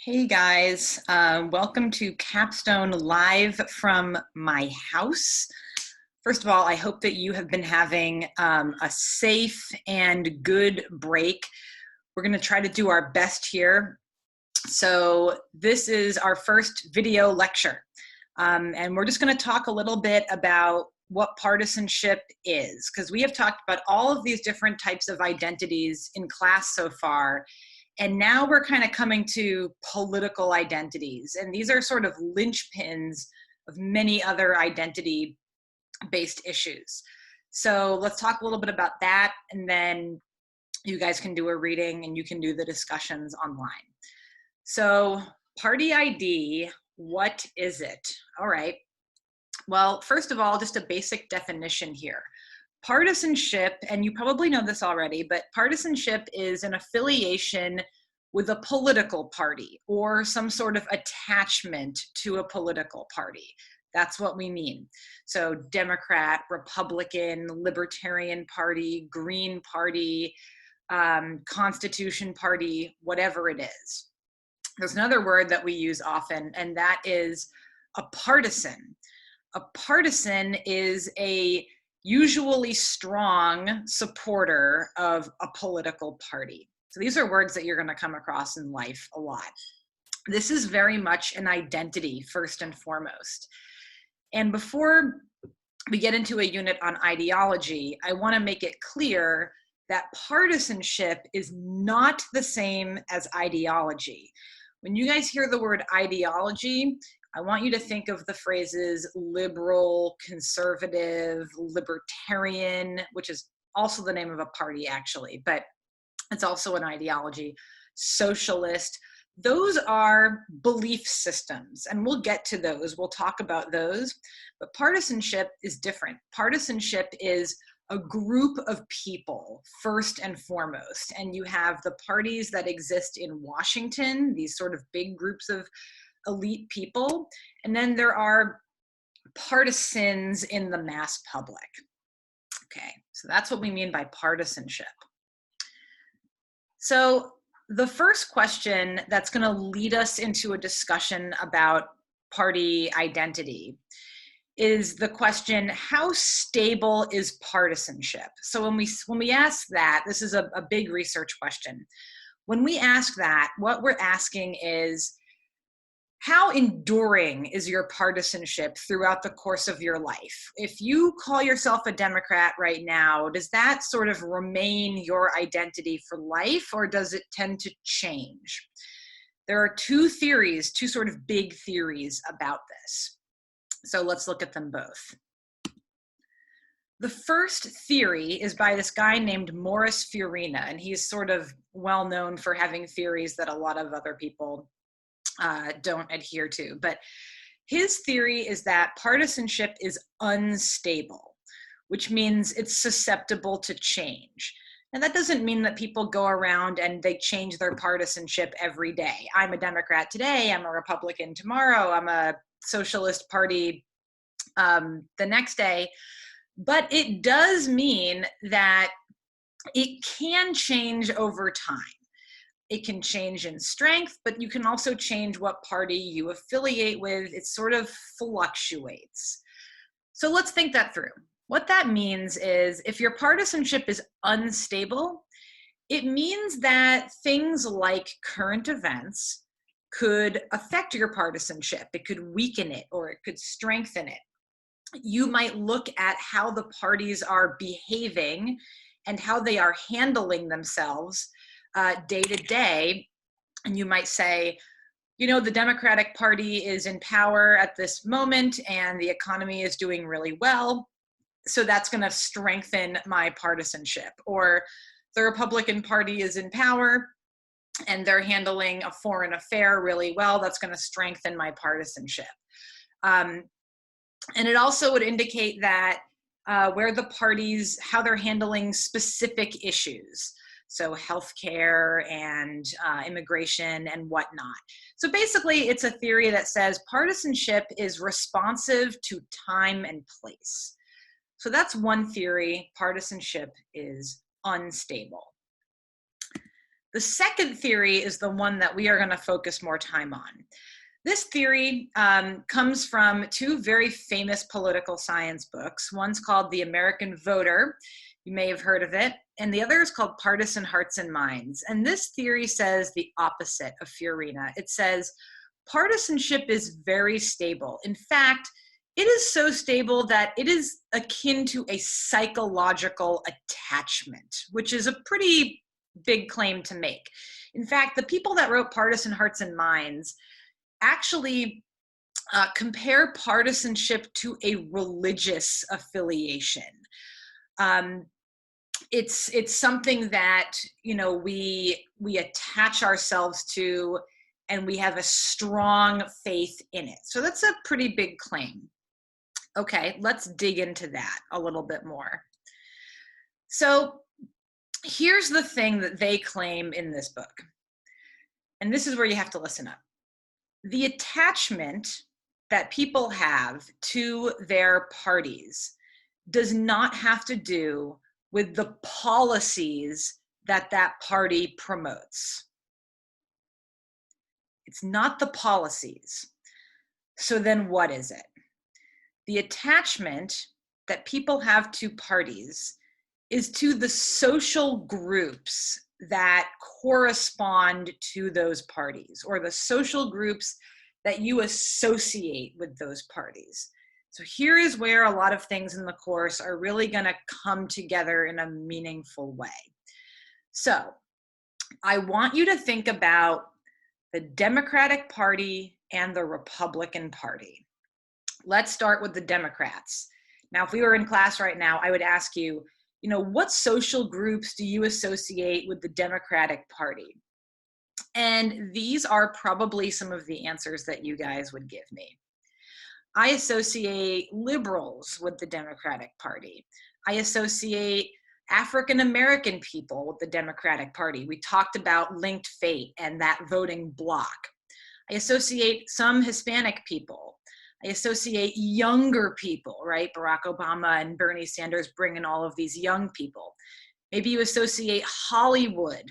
Hey guys, welcome to Capstone live from my house. First of all, I hope that you have been having a safe and good break. We're going to try to do our best here. So this is our first video lecture, and we're just going to talk a little bit about what partisanship is, because we have talked about all of these different types of identities in class so far. And now we're kind of coming to political identities. And these are sort of linchpins of many other identity-based issues. So let's talk a little bit about that, and then you guys can do a reading and you can do the discussions online. So party ID, what is it? All right. Well, first of all, just a basic definition here. Partisanship, and you probably know this already, but partisanship is an affiliation with a political party or some sort of attachment to a political party. That's what we mean. So Democrat, Republican, Libertarian Party, Green Party, Constitution Party, whatever it is. There's another word that we use often, and that is a partisan. A partisan is a usually strong supporter of a political party. So these are words that you're going to come across in life a lot. This is very much an identity first and foremost. And before we get into a unit on ideology, I want to make it clear that partisanship is not the same as ideology. When you guys hear the word ideology, I want you to think of the phrases liberal, conservative, libertarian, which is also the name of a party actually, but it's also an ideology, socialist. Those are belief systems, and we'll get to those. We'll talk about those, but partisanship is different. Partisanship is a group of people, first and foremost, and you have the parties that exist in Washington, these sort of big groups of elite people, and then there are partisans in the mass public. Okay, so that's what we mean by partisanship. So the first question that's going to lead us into a discussion about party identity is the question, how stable is partisanship? So when we ask that, this is a big research question. When we ask that, what we're asking is, how enduring is your partisanship throughout the course of your life? If you call yourself a Democrat right now, does that sort of remain your identity for life, or does it tend to change? There are two theories, two sort of big theories about this. So let's look at them both. The first theory is by this guy named Morris Fiorina, and he's sort of well known for having theories that a lot of other people don't adhere to. But his theory is that partisanship is unstable, which means it's susceptible to change. And that doesn't mean that people go around and they change their partisanship every day. I'm a Democrat today, I'm a Republican tomorrow, I'm a Socialist Party the next day. But it does mean that it can change over time. It can change in strength, but you can also change what party you affiliate with. It sort of fluctuates. So let's think that through. What that means is, if your partisanship is unstable, it means that things like current events could affect your partisanship. It could weaken it, or it could strengthen it. You might look at how the parties are behaving and how they are handling themselves day to day, and you might say, you know, the Democratic Party is in power at this moment and the economy is doing really well, so that's going to strengthen my partisanship. Or the Republican Party is in power and they're handling a foreign affair really well, that's going to strengthen my partisanship. And it also would indicate that where the parties, how they're handling specific issues. So healthcare and immigration and whatnot. So basically, it's a theory that says partisanship is responsive to time and place. So that's one theory, partisanship is unstable. The second theory is the one that we are going to focus more time on. This theory comes from two very famous political science books. One's called The American Voter. You may have heard of it. And the other is called Partisan Hearts and Minds. And this theory says the opposite of Fiorina. It says partisanship is very stable. In fact, it is so stable that it is akin to a psychological attachment, which is a pretty big claim to make. In fact, the people that wrote Partisan Hearts and Minds actually compare partisanship to a religious affiliation. It's something that, you know, we attach ourselves to, and we have a strong faith in it. So that's a pretty big claim. Okay, let's dig into that a little bit more. So here's the thing that they claim in this book, and this is where you have to listen up. The attachment that people have to their parties does not have to do with the policies that that party promotes. It's not the policies. So then what is it? The attachment that people have to parties is to the social groups that correspond to those parties, or the social groups that you associate with those parties. So here is where a lot of things in the course are really going to come together in a meaningful way. So I want you to think about the Democratic Party and the Republican Party. Let's start with the Democrats. Now, if we were in class right now, I would ask you, you know, what social groups do you associate with the Democratic Party? And these are probably some of the answers that you guys would give me. I associate liberals with the Democratic Party. I associate African American people with the Democratic Party. We talked about linked fate and that voting bloc. I associate some Hispanic people. I associate younger people, right? Barack Obama and Bernie Sanders bring in all of these young people. Maybe you associate Hollywood.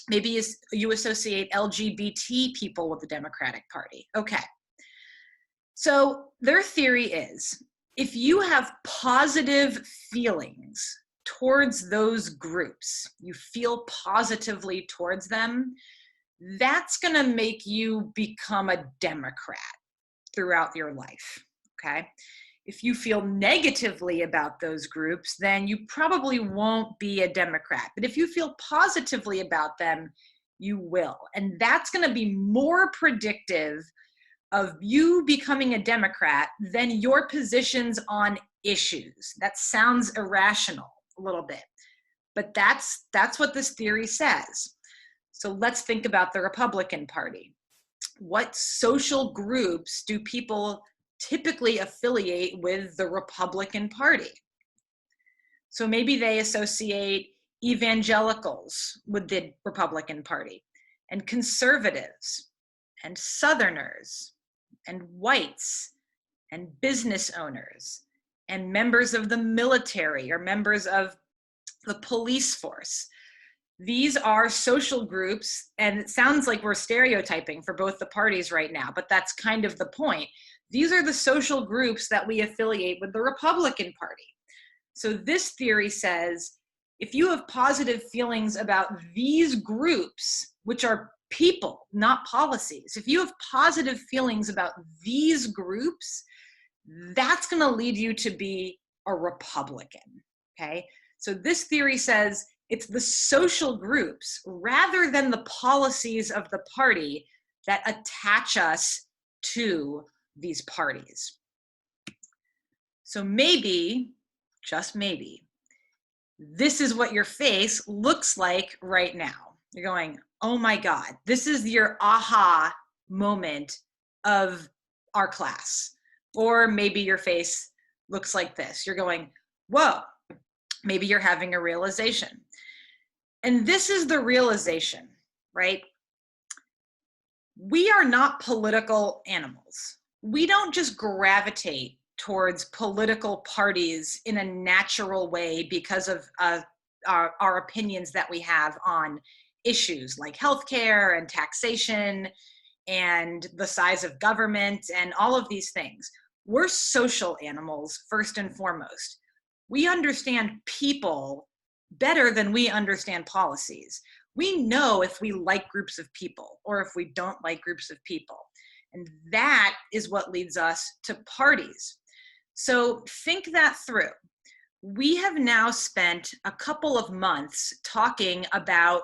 Maybe you associate LGBT people with the Democratic Party. Okay. So their theory is, if you have positive feelings towards those groups, you feel positively towards them, that's going to make you become a Democrat throughout your life, okay? If you feel negatively about those groups, then you probably won't be a Democrat. But if you feel positively about them, you will. And that's going to be more predictive of you becoming a Democrat than your positions on issues. That sounds irrational a little bit, but that's what this theory says. So let's think about the Republican Party. What social groups do people typically affiliate with the Republican Party? So maybe they associate evangelicals with the Republican Party, and conservatives, and Southerners, and whites, and business owners, and members of the military or members of the police force. These are social groups, and it sounds like we're stereotyping for both the parties right now, but that's kind of the point. These are the social groups that we affiliate with the Republican Party. So this theory says, if you have positive feelings about these groups, which are people, not policies, if you have positive feelings about these groups, that's going to lead you to be a Republican, okay? So this theory says it's the social groups rather than the policies of the party that attach us to these parties. So maybe, just maybe, this is what your face looks like right now. You're going, oh my God, this is your aha moment of our class. Or maybe your face looks like this. You're going, whoa, maybe you're having a realization. And this is the realization, right? We are not political animals. We don't just gravitate towards political parties in a natural way because of our opinions that we have on issues like healthcare and taxation and the size of government and all of these things. We're social animals, first and foremost. We understand people better than we understand policies. We know if we like groups of people or if we don't like groups of people. And that is what leads us to parties. So think that through. We have now spent a couple of months talking about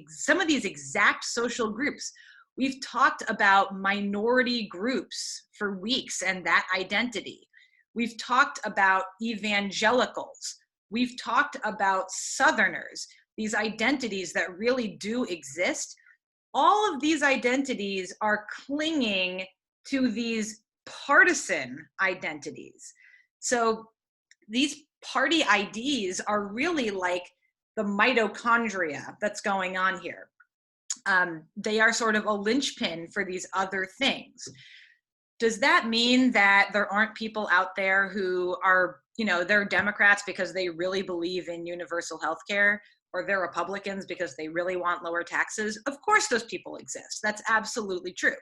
some of these exact social groups. We've talked about minority groups for weeks and that identity. We've talked about evangelicals. We've talked about Southerners, these identities that really do exist. All of these identities are clinging to these partisan identities. So these party IDs are really like the mitochondria that's going on here. They are sort of a linchpin for these other things. Does that mean that there aren't people out there who are, they're Democrats because they really believe in universal health care, or they're Republicans because they really want lower taxes? Of course those people exist. That's absolutely true.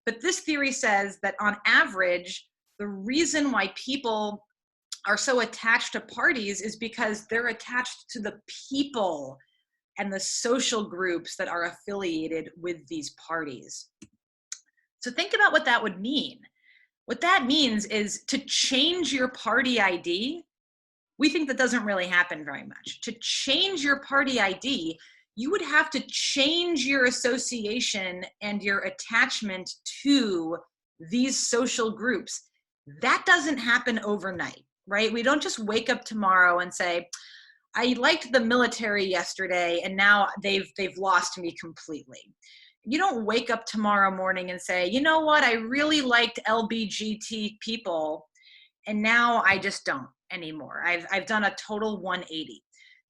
But this theory says that on average, the reason why people are so attached to parties is because they're attached to the people and the social groups that are affiliated with these parties. So think about what that would mean. What that means is to change your party ID. We think that doesn't really happen very much. To change your party ID, you would have to change your association and your attachment to these social groups. That doesn't happen overnight, right? We don't just wake up tomorrow and say, I liked the military yesterday and now they've lost me completely. You don't wake up tomorrow morning and say, you know what, I really liked LGBT people and now I just don't anymore. I've done a total 180.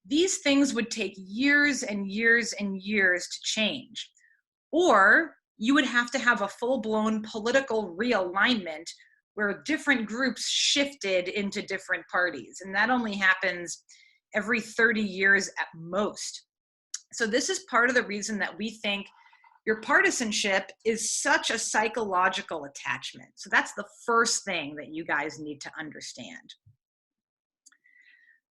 These things would take years and years and years to change. Or you would have to have a full-blown political realignment where different groups shifted into different parties. And that only happens every 30 years at most. So this is part of the reason that we think your partisanship is such a psychological attachment. So that's the first thing that you guys need to understand.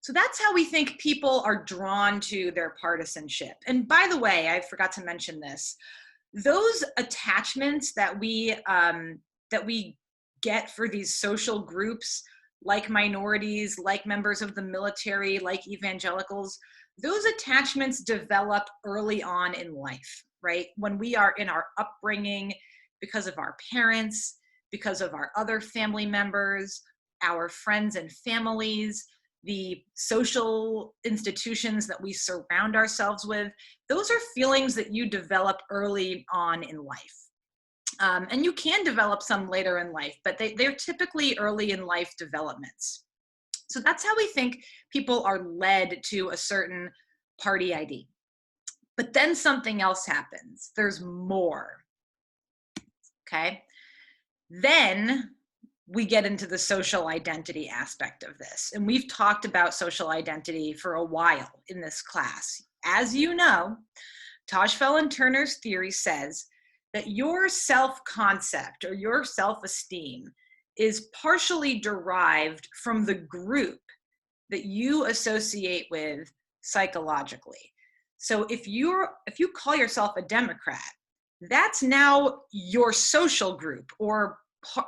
So that's how we think people are drawn to their partisanship. And by the way, I forgot to mention this. Those attachments that we get for these social groups, like minorities, like members of the military, like evangelicals, those attachments develop early on in life, right? When we are in our upbringing, because of our parents, because of our other family members, our friends and families, the social institutions that we surround ourselves with, those are feelings that you develop early on in life. And you can develop some later in life, but they're typically early in life developments. So that's how we think people are led to a certain party ID. But then something else happens. There's more, okay? Then we get into the social identity aspect of this. And we've talked about social identity for a while in this class. As you know, Tajfel and Turner's theory says that your self-concept or your self-esteem is partially derived from the group that you associate with psychologically. So if you call yourself a Democrat, that's now your social group or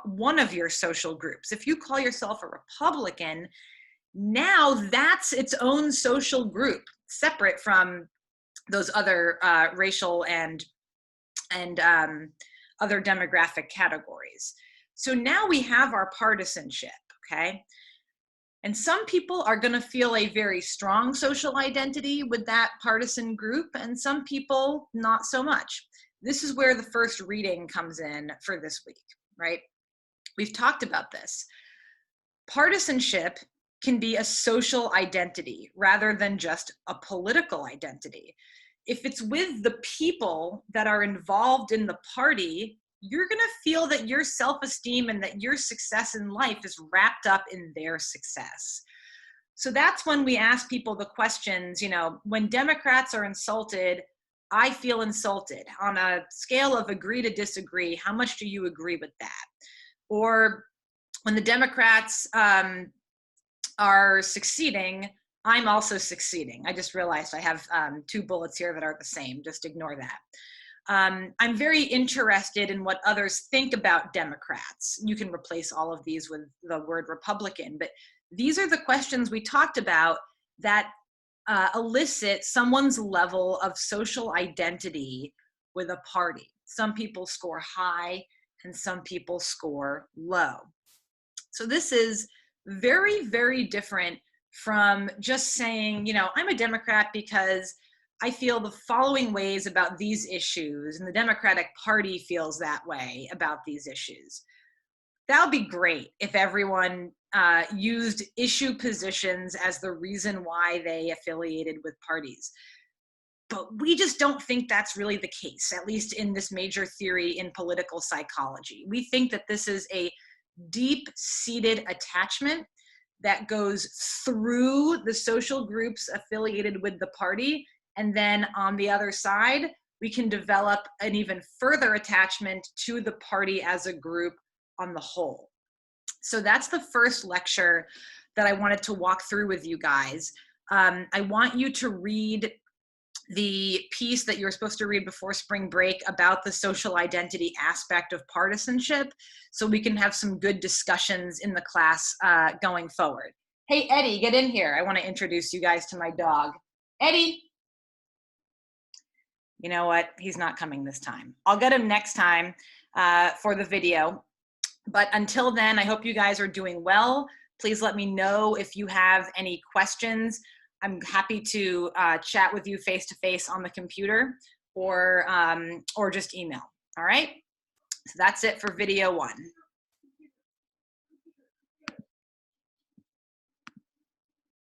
one of your social groups. If you call yourself a Republican, now that's its own social group, separate from those other racial and other demographic categories. So now we have our partisanship, okay? And some people are going to feel a very strong social identity with that partisan group, and some people not so much. This is where the first reading comes in for this week, right? We've talked about this. Partisanship can be a social identity rather than just a political identity. If it's with the people that are involved in the party, you're going to feel that your self-esteem and that your success in life is wrapped up in their success. So that's when we ask people the questions, when Democrats are insulted, I feel insulted. On a scale of agree to disagree, how much do you agree with that? Or when the Democrats are succeeding, I'm also succeeding. I just realized I have 2 bullets here that are the same. Just ignore that. I'm very interested in what others think about Democrats. You can replace all of these with the word Republican, but these are the questions we talked about that elicit someone's level of social identity with a party. Some people score high and some people score low. So this is very, very different from just saying, you know, I'm a Democrat because I feel the following ways about these issues, and the Democratic Party feels that way about these issues. That would be great if everyone used issue positions as the reason why they affiliated with parties. But we just don't think that's really the case, at least in this major theory in political psychology. We think that this is a deep-seated attachment that goes through the social groups affiliated with the party, and then on the other side, we can develop an even further attachment to the party as a group on the whole. So that's the first lecture that I wanted to walk through with you guys. I want you to read the piece that you were supposed to read before spring break about the social identity aspect of partisanship, so we can have some good discussions in the class going forward. Hey, Eddie, get in here. I want to introduce you guys to my dog. Eddie. You know what? He's not coming this time. I'll get him next time for the video. But until then, I hope you guys are doing well. Please let me know if you have any questions. I'm happy to chat with you face-to-face on the computer, or just email. All right? So that's it for video 1.